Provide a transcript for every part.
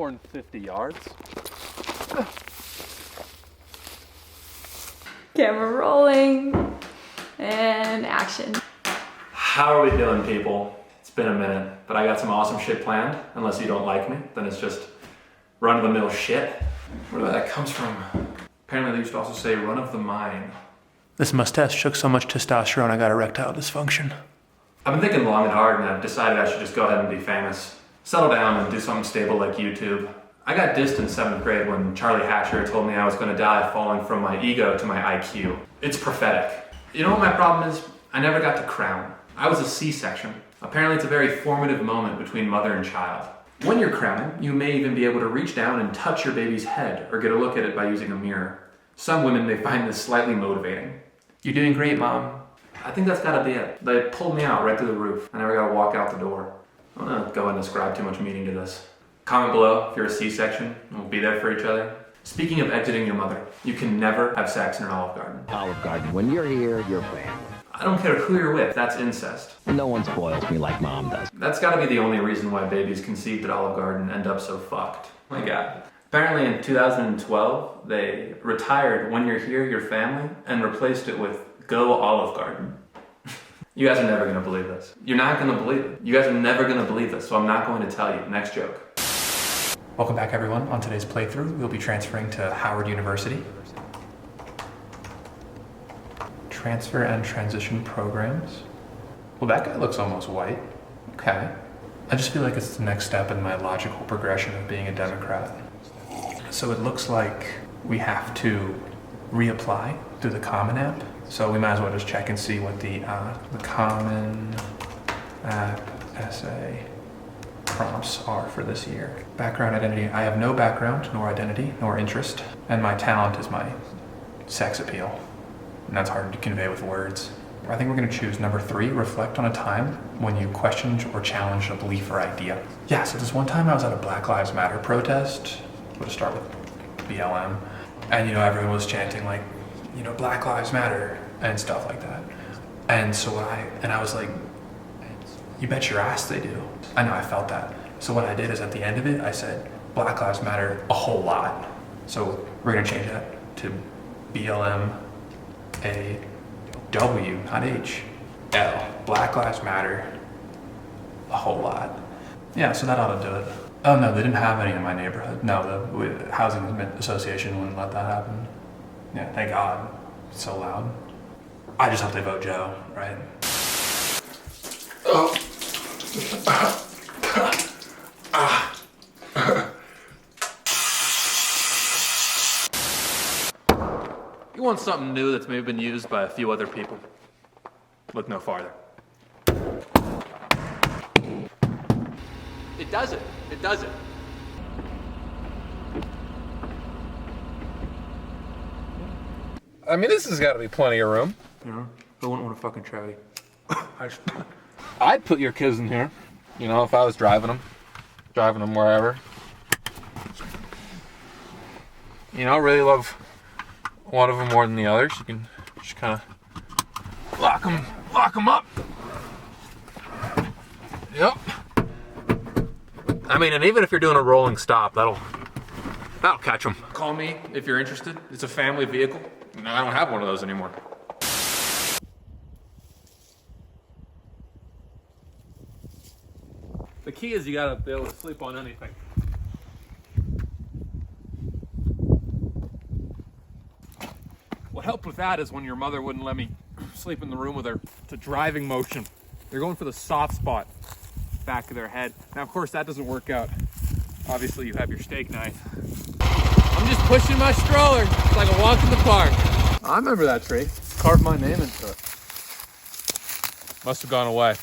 450 yards. Camera rolling, and action. How are we doing, people? It's been a minute, but I got some awesome shit planned. Unless you don't like me, then it's just run-of-the-mill shit. Where that comes from? Apparently they used to also say run of the mine. This mustache took so much testosterone I got erectile dysfunction. I've been thinking long and hard, and I've decided I should just go ahead and be famous. Settle down and do something stable like YouTube. I got dissed in 7th grade when Charlie Hatcher told me I was going to die falling from my ego to my IQ. It's prophetic. You know what my problem is? I never got to crown. I was a C-section. Apparently it's a very formative moment between mother and child. When you're crowning, you may even be able to reach down and touch your baby's head or get a look at it by using a mirror. Some women may find this slightly motivating. You're doing great, Mom. I think that's gotta be it. They pulled me out right through the roof. I never gotta walk out the door. I'm not gonna go and ascribe too much meaning to this. Comment below if you're a C-section and we'll be there for each other. Speaking of exiting your mother, you can never have sex in an Olive Garden. Olive Garden, when you're here, you're family. I don't care who you're with, that's incest. No one spoils me like Mom does. That's gotta be the only reason why babies conceived at Olive Garden end up so fucked. My God. Apparently in 2012, they retired When You're Here, Your Family and replaced it with Go Olive Garden. You guys are never gonna believe this. You're not gonna believe it. You guys are never gonna believe this, so I'm not going to tell you. Next joke. Welcome back, everyone. On today's playthrough, we'll be transferring to Howard University. Transfer and transition programs. Well, that guy looks almost white. Okay. I just feel like it's the next step in my logical progression of being a Democrat. So it looks like we have to reapply through the Common App. So we might as well just check and see what the Common App essay prompts are for this year. Background identity. I have no background, nor identity, nor interest, and my talent is my sex appeal. And that's hard to convey with words. I think we're gonna choose number 3, reflect on a time when you questioned or challenged a belief or idea. Yeah, so this one time I was at a Black Lives Matter protest. We'll just start with BLM. And everyone was chanting like, Black Lives Matter and stuff like that. And so I was like, you bet your ass they do. I know, I felt that. So what I did is at the end of it, I said, Black Lives Matter a whole lot. So we're gonna change that to BLM. A W, not H, L. Black Lives Matter a whole lot. Yeah, so that ought to do it. Oh no, they didn't have any in my neighborhood. No, the Housing Association wouldn't let that happen. Yeah, thank God. It's so loud. I just hope they vote Joe, right? Oh. You want something new that's maybe been used by a few other people? Look no farther. It does it. It does it. I mean, this has got to be plenty of room. Who wouldn't want a fucking Trouty? I'd put your kids in here, if I was driving them wherever. Really love one of them more than the others. You can just kind of lock them up. Yep. I mean, and even if you're doing a rolling stop, that'll catch them. Call me if you're interested. It's a family vehicle. No, I don't have one of those anymore. The key is you gotta be able to sleep on anything. What helped with that is when your mother wouldn't let me sleep in the room with her. It's a driving motion. They're going for the soft spot, back of their head. Now, of course, that doesn't work out. Obviously, you have your steak knife. I'm just pushing my stroller. It's like a walk in the park. I remember that tree. Carved my name into it. Must have gone away.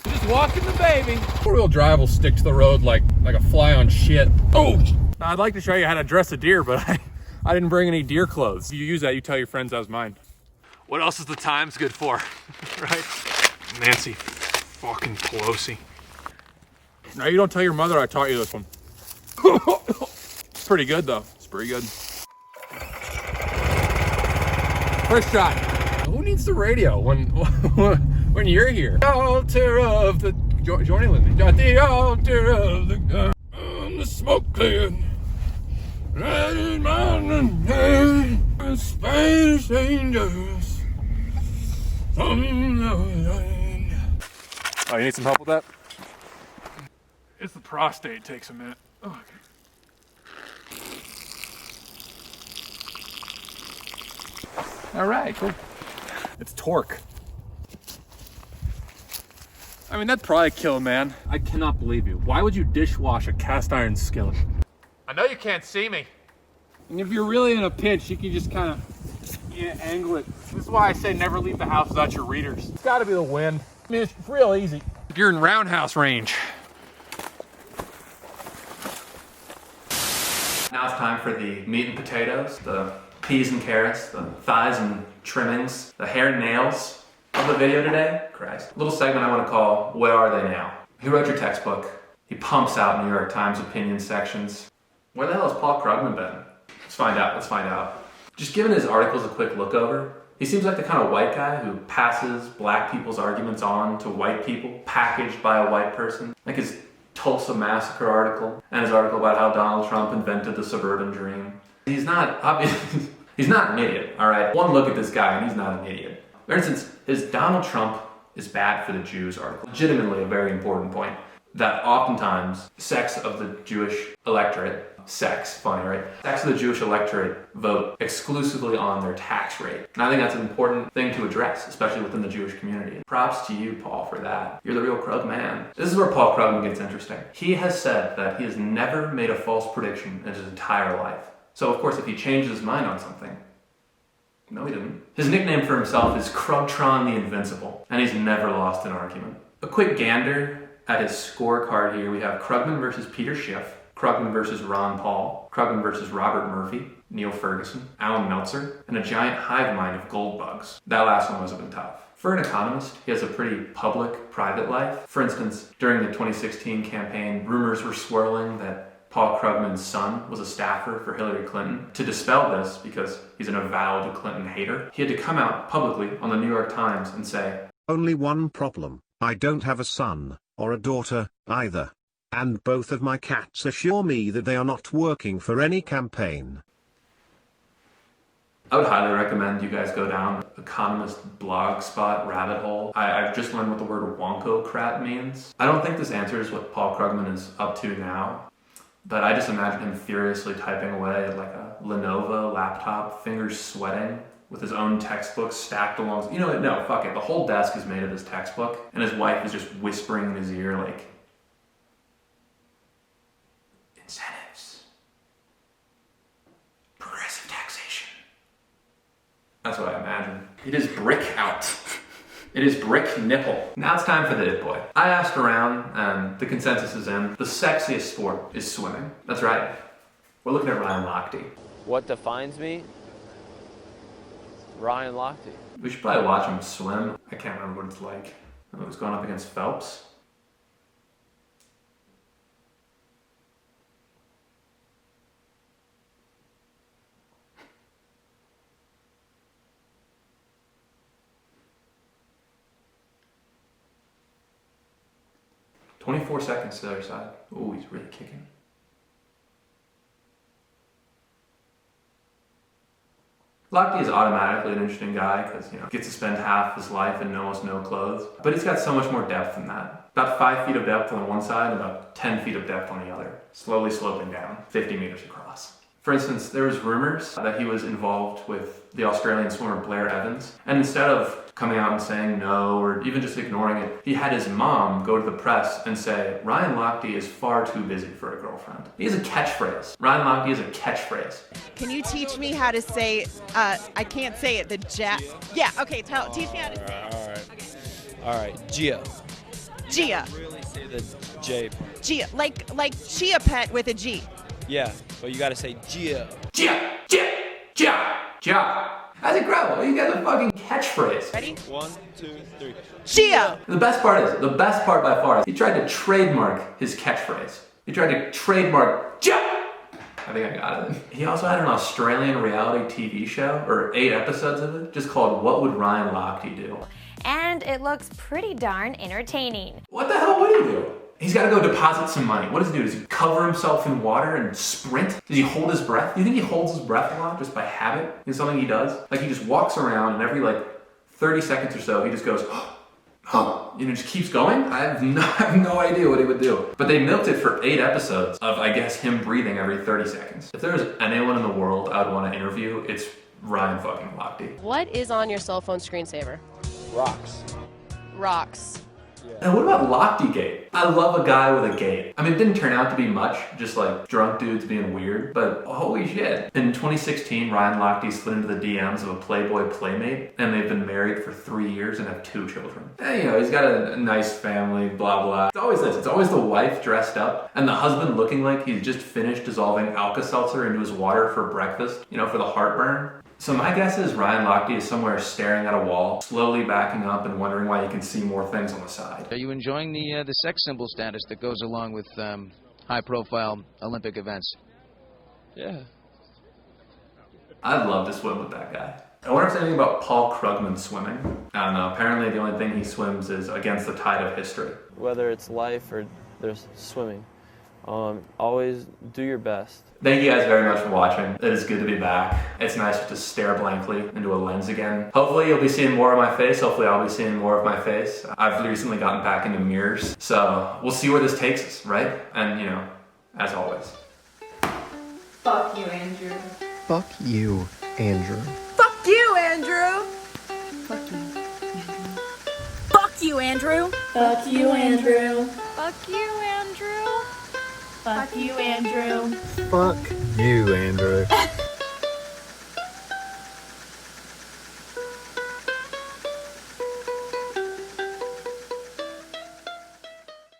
Just walking the baby. Four-wheel drive will stick to the road like a fly on shit. Oh! Now, I'd like to show you how to dress a deer, but I didn't bring any deer clothes. If you use that, you tell your friends that was mine. What else is the Times good for, right? Nancy fucking Pelosi. Now, you don't tell your mother I taught you this one. It's pretty good, though. It's pretty good. First shot. Who needs the radio when you're here? The altar of the... Johnny Lindsay. At the altar of the... smoke cleared. Riding mountain with Spanish angels from the land. Oh, you need some help with that? It's the prostate, takes a minute. Oh, okay. All right, cool. It's torque. I mean, that'd probably kill a man. I cannot believe you. Why would you dishwash a cast iron skillet? I know you can't see me. And if you're really in a pinch, you can just kind of angle it. This is why I say never leave the house without your readers. It's gotta be the wind. I mean, it's real easy. If you're in roundhouse range. Now it's time for the meat and potatoes, the peas and carrots, the thighs and trimmings, the hair and nails of the video today. Christ. A little segment I want to call, Where Are They Now? He wrote your textbook. He pumps out New York Times opinion sections. Where the hell has Paul Krugman been? Let's find out. Just giving his articles a quick look over, he seems like the kind of white guy who passes black people's arguments on to white people, packaged by a white person. Like his Tulsa Massacre article, and his article about how Donald Trump invented the suburban dream. He's not an idiot, all right? One look at this guy and he's not an idiot. For instance, his Donald Trump is bad for the Jews article. Legitimately a very important point. That oftentimes, sex of the Jewish electorate, funny, right? Sex of the Jewish electorate vote exclusively on their tax rate. And I think that's an important thing to address, especially within the Jewish community. Props to you, Paul, for that. You're the real Krug man. This is where Paul Krugman gets interesting. He has said that he has never made a false prediction in his entire life. So of course, if he changes his mind on something, no he didn't. His nickname for himself is Krugtron the Invincible, and he's never lost an argument. A quick gander at his scorecard here, we have Krugman versus Peter Schiff, Krugman versus Ron Paul, Krugman versus Robert Murphy, Neil Ferguson, Alan Meltzer, and a giant hive mind of gold bugs. That last one must have been tough. For an economist, he has a pretty public-private life. For instance, during the 2016 campaign, rumors were swirling that Paul Krugman's son was a staffer for Hillary Clinton. To dispel this, because he's an avowed Clinton hater, he had to come out publicly on the New York Times and say, "Only one problem. I don't have a son, or a daughter, either. And both of my cats assure me that they are not working for any campaign." I would highly recommend you guys go down Economist blogspot rabbit hole. I've just learned what the word wonkocrat means. I don't think this answers what Paul Krugman is up to now, but I just imagine him furiously typing away at like a Lenovo laptop, fingers sweating, with his own textbook stacked along. You know what? No, fuck it. The whole desk is made of this textbook, and his wife is just whispering in his ear like, incentives, progressive taxation. That's what I imagine. It is brick out. It is brick nipple. Now it's time for the it boy. I asked around, and the consensus is in. The sexiest sport is swimming. That's right. We're looking at Ryan Lochte. What defines me? Ryan Lochte. We should probably watch him swim. I can't remember what it's like. I was going up against Phelps. "24 seconds to the other side." Ooh, he's really kicking. Lochte is automatically an interesting guy because, gets to spend half his life in almost no clothes. But he's got so much more depth than that. About 5 feet of depth on one side and about 10 feet of depth on the other. Slowly sloping down, 50 meters across. For instance, there was rumors that he was involved with the Australian swimmer Blair Evans. And instead of coming out and saying no, or even just ignoring it, he had his mom go to the press and say, "Ryan Lochte is far too busy for a girlfriend." He has a catchphrase. Ryan Lochte is a catchphrase. Can you teach me how to say, I can't say it, yeah, okay, teach me how to say it. All right, Gia. Gia. Really say the J. Gia, like Chia Pet with a G. Yeah, but you gotta say Gia. Gia, Gia, Gia, Gia. That's incredible. You got a fucking catchphrase. Ready? 1, 2, 3. Gia. The best part by far is he tried to trademark his catchphrase. He tried to trademark Gia. I think I got it. He also had an Australian reality TV show, or 8 episodes of it, just called What Would Ryan Lochte Do? And it looks pretty darn entertaining. What the hell would he do? He's got to go deposit some money. What does he do? Does he cover himself in water and sprint? Does he hold his breath? Do you think he holds his breath a lot just by habit? Is something he does? Like he just walks around and every like 30 seconds or so he just goes, just keeps going? I have no idea what he would do. But they milked it for 8 episodes of, I guess, him breathing every 30 seconds. If there's anyone in the world I would want to interview, it's Ryan fucking Lochte. What is on your cell phone screensaver? Rocks. Rocks. And what about Lochte-gate? I love a guy with a gate. I mean, it didn't turn out to be much, just like drunk dudes being weird, but holy shit. In 2016, Ryan Lochte slid into the DMs of a Playboy playmate, and they've been married for 3 years and have 2 children. And, he's got a nice family, blah, blah. It's always this. It's always the wife dressed up, and the husband looking like he's just finished dissolving Alka-Seltzer into his water for breakfast, for the heartburn. So my guess is Ryan Lochte is somewhere staring at a wall, slowly backing up and wondering why he can see more things on the side. Are you enjoying the sex symbol status that goes along with high-profile Olympic events? Yeah. I'd love to swim with that guy. I wonder if there's anything about Paul Krugman swimming. I don't know. Apparently the only thing he swims is against the tide of history. Whether it's life or there's swimming, always do your best. Thank you guys very much for watching. It is good to be back. It's nice to just stare blankly into a lens again. Hopefully you'll be seeing more of my face. Hopefully I'll be seeing more of my face. I've recently gotten back into mirrors. So we'll see where this takes us, right? And as always. Fuck you, Andrew. Fuck you, Andrew. Fuck you, Andrew. Fuck you. Fuck you, Andrew. Fuck you, Andrew. Fuck you, Andrew. Fuck you, Andrew. Fuck you, Andrew.